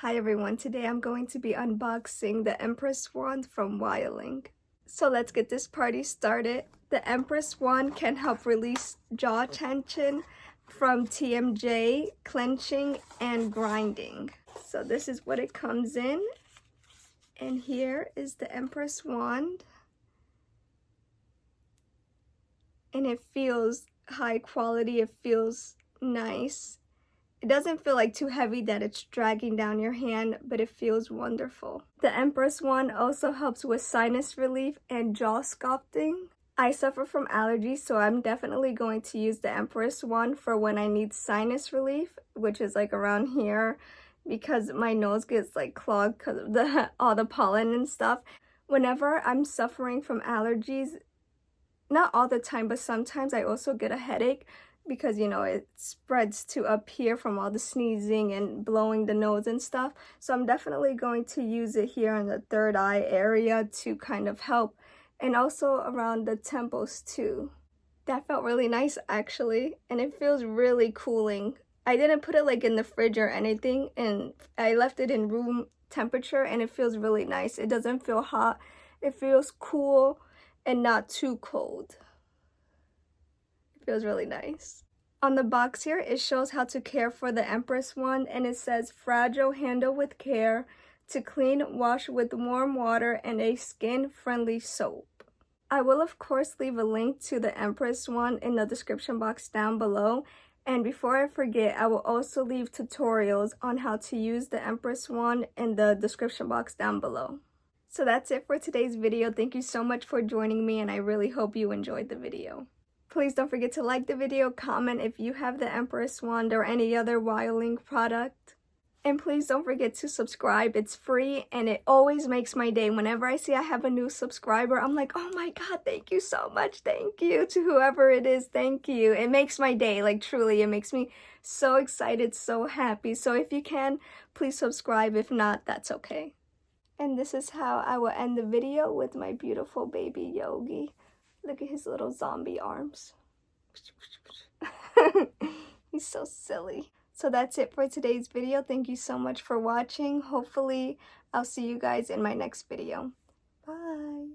Hi everyone, today I'm going to be unboxing the Empress Wand from Wildling. So let's get this party started. The Empress Wand can help release jaw tension from TMJ, clenching, and grinding. So this is what it comes in. And here is the Empress Wand. And it feels high quality, it feels nice. It doesn't feel like too heavy that it's dragging down your hand, but it feels wonderful. The Empress Wand also helps with sinus relief and jaw sculpting. I suffer from allergies, so I'm definitely going to use the Empress Wand for when I need sinus relief, which is like around here, because my nose gets like clogged because of all the pollen and stuff. Whenever I'm suffering from allergies, not all the time, but sometimes I also get a headache, because you know it spreads to up here from all the sneezing and blowing the nose and stuff. So I'm definitely going to use it here in the third eye area to kind of help, and also around the temples too. That felt really nice actually, and it feels really cooling. I didn't put it like in the fridge or anything, and I left it in room temperature, and it feels really nice. It doesn't feel hot, it feels cool and not too cold. Feels really nice. On the box here, it shows how to care for the Empress Wand, and it says fragile, handle with care, to clean, wash with warm water and a skin-friendly soap. I will of course leave a link to the Empress Wand in the description box down below, and before I forget, I will also leave tutorials on how to use the Empress Wand in the description box down below. So that's it for today's video. Thank you so much for joining me, and I really hope you enjoyed the video. Please don't forget to like the video, comment if you have the Empress Wand or any other Wildling product. And please don't forget to subscribe. It's free and it always makes my day. Whenever I see I have a new subscriber, I'm like, oh my god, thank you so much. Thank you to whoever it is. Thank you. It makes my day, like truly. It makes me so excited, so happy. So if you can, please subscribe. If not, that's okay. And this is how I will end the video with my beautiful baby Yogi. Look at his little zombie arms. He's so silly. So that's it for today's video. Thank you so much for watching. Hopefully, I'll see you guys in my next video. Bye.